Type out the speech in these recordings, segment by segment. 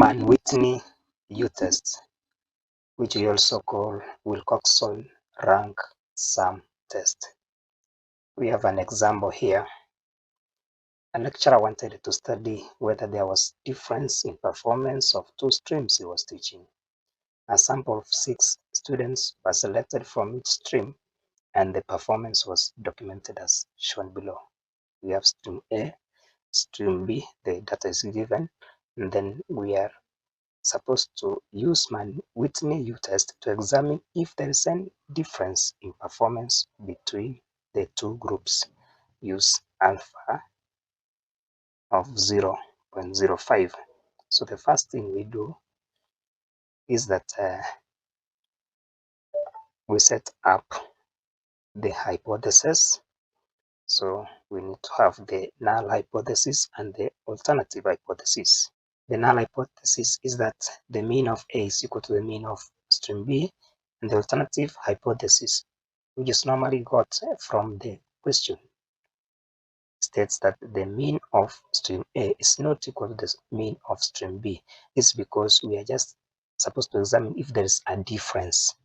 Mann Whitney U-test, which we also call Wilcoxon rank sum test. We have an example here. A lecturer wanted to study whether there was difference in performance of two streams he was teaching. A sample of 6 students was selected from each stream, and the performance was documented as shown below. We have stream A, stream B, the data is given, and then we are supposed to use Mann Whitney U-test to examine if there is any difference in performance between the two groups. Use alpha of 0.05. So the first thing we do is that we set up the hypothesis. So we need to have the null hypothesis and the alternative hypothesis. The null hypothesis is that the mean of A is equal to the mean of stream B, and the alternative hypothesis, which is normally got from the question, states that the mean of stream A is not equal to the mean of stream B. This is because we are just supposed to examine if there is a difference.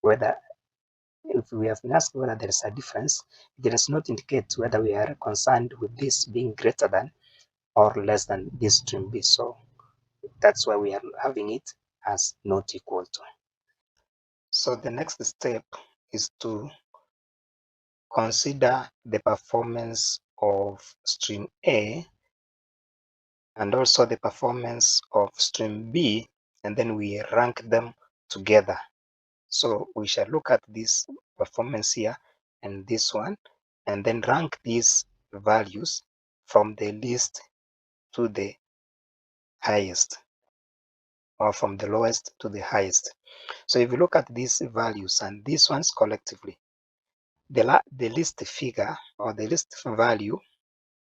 If we have been asked whether there is a difference, it does not indicate whether we are concerned with this being greater than or less than this stream B. So that's why we are having it as not equal to. So the next step is to consider the performance of stream A and also the performance of stream B, and then we rank them together. So we shall look at this performance here and this one, and then rank these values from the least to the highest, or from the lowest to the highest. So if you look at these values and these ones collectively, the least figure or the least value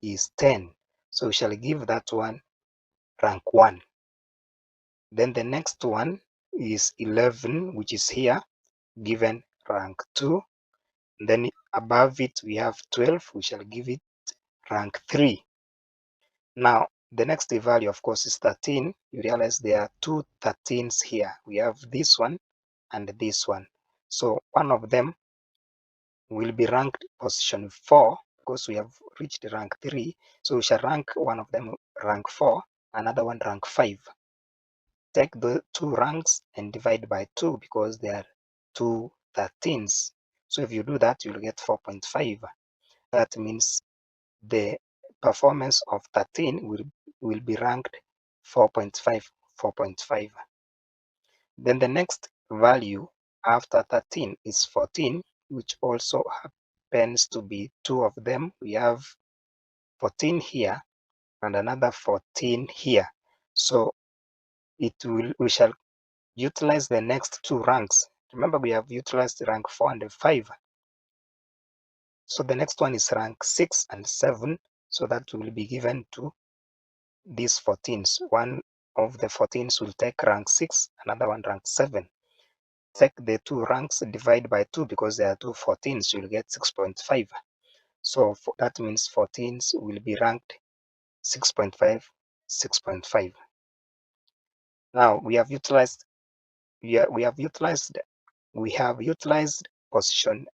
is 10. So we shall give that one rank 1. Then the next one is 11, which is here, given rank 2. Then above it we have 12, we shall give it rank 3. Now the next value, of course, is 13. You realize there are two 13s here. We have this one and this one. So one of them will be ranked position 4 because we have reached rank 3. So we shall rank one of them rank 4, another one rank 5. Take the two ranks and divide by 2 because there are two 13s. So if you do that, you'll get 4.5. That means the performance of 13 will be ranked 4.5, 4.5. Then the next value after 13 is 14, which also happens to be two of them. We have 14 here and another 14 here. So we shall utilize the next two ranks. Remember, we have utilized rank 4 and 5. So the next one is rank 6 and 7. So that will be given to these 14s. One of the 14s will take rank 6, another one rank 7. Take the two ranks, divide by 2 because there are two 14s, you'll get 6.5. So that means 14s will be ranked 6.5, 6.5. Now we have utilized position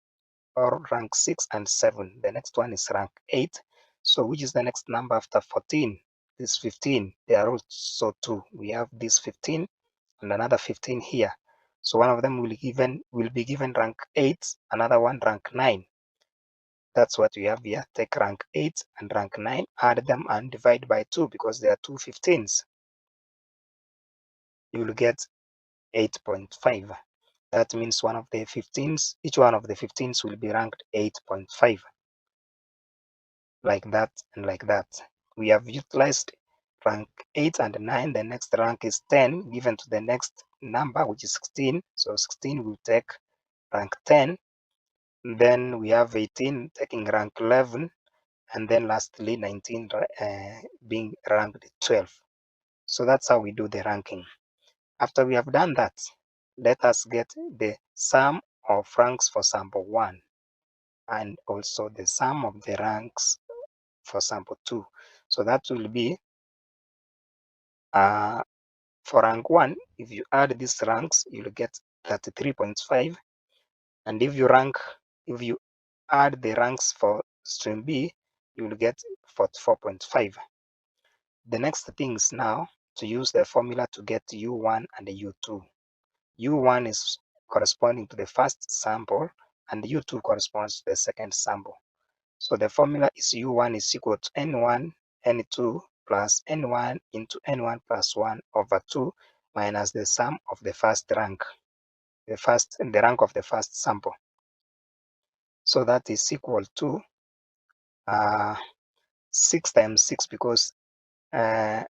or rank 6 and 7. The next one is rank 8. So which is the next number after 14? This 15. There are also two. We have this 15 and another 15 here. So one of them will be given rank 8, another one rank 9. That's what we have here. Take rank 8 and rank 9, add them and divide by 2 because there are two 15s. You will get 8.5. That means one of the 15s, each one of the 15s will be ranked 8.5. Like that and like that. We have utilized rank 8 and 9. The next rank is 10 given to the next number, which is 16. So 16 will take rank 10. Then we have 18 taking rank 11. And then lastly 19 being ranked 12. So that's how we do the ranking. After we have done that, let us get the sum of ranks for sample 1 and also the sum of the ranks for sample 2. So that will be For rank 1, if you add these ranks, you'll get 33.5. And if you add the ranks for stream B, you will get 44.5. The next thing is now to use the formula to get U1 and U2. U1 is corresponding to the first sample and U2 corresponds to the second sample. So the formula is U1 is equal to N1, N2 plus N1 into N1 plus 1 over 2 minus the sum of the first rank, the rank of the first sample. So that is equal to 6 times 6 because the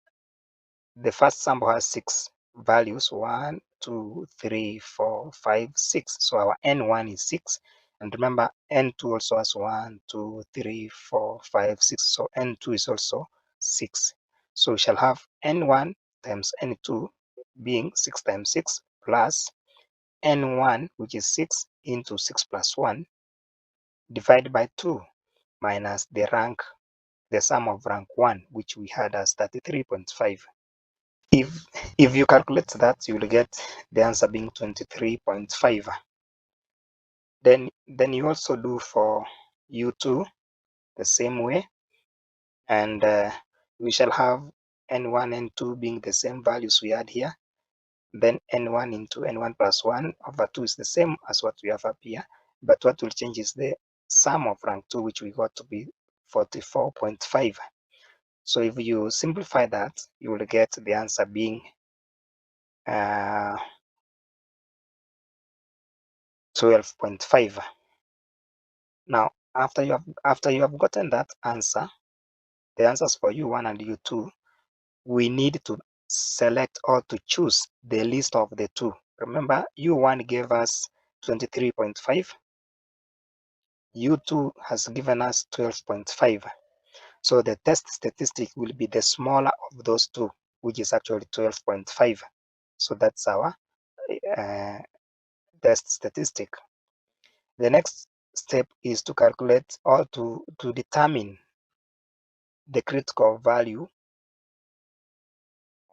first sample has 6 values, 1, 2, 3, 4, 5, 6. So our N1 is 6. And remember, N2 also has 1, 2, 3, 4, 5, 6. So N2 is also 6. So we shall have N1 times N2 being 6 times 6 plus N1, which is 6 into 6 plus 1, divided by 2 minus the sum of rank 1, which we had as 33.5. If you calculate that, you will get the answer being 23.5. Then you also do for U2 the same way, and we shall have N1 and N2 being the same values we had here. Then N1 into N1 plus 1 over 2 is the same as what we have up here, but what will change is the sum of rank 2, which we got to be 44.5. So if you simplify that, you will get the answer being 12.5. Now, after you have gotten that answer, the answers for U1 and U2, we need to select or to choose the least of the two. Remember, U1 gave us 23.5. U2 has given us 12.5. So the test statistic will be the smaller of those two, which is actually 12.5. So that's our test statistic. The next step is to calculate or to determine the critical value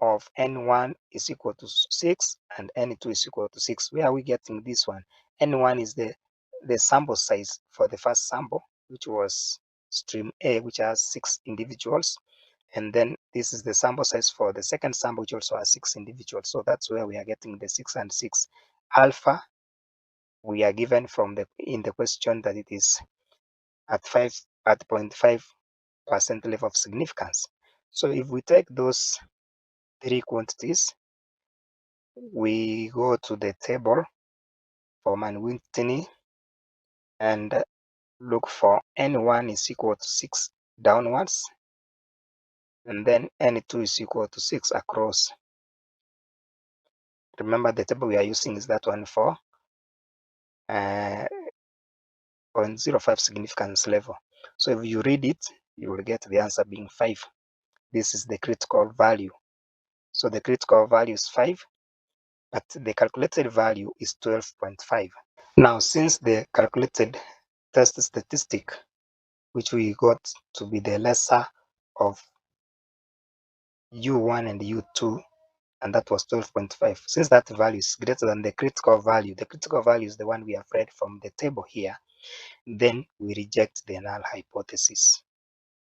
of N1 is equal to 6 and N2 is equal to 6. Where are we getting this one? N1 is the sample size for the first sample, which was stream A, which has 6 individuals. And then this is the sample size for the second sample, which also has 6 individuals. So that's where we are getting the 6 and 6. Alpha, we are given from in the question that it is at 0.5% level of significance. So if we take those 3 quantities, we go to the table for Mann Whitney and look for N1 is equal to 6 downwards, and then N2 is equal to 6 across. Remember, the table we are using is that one for 0.05 significance level. So if you read it, you will get the answer being 5. This is the critical value. So the critical value is 5, but the calculated value is 12.5. Now, since the calculated test statistic, which we got to be the lesser of U1 and U2, and that was 12.5. Since that value is greater than the critical value is the one we have read from the table here, then we reject the null hypothesis.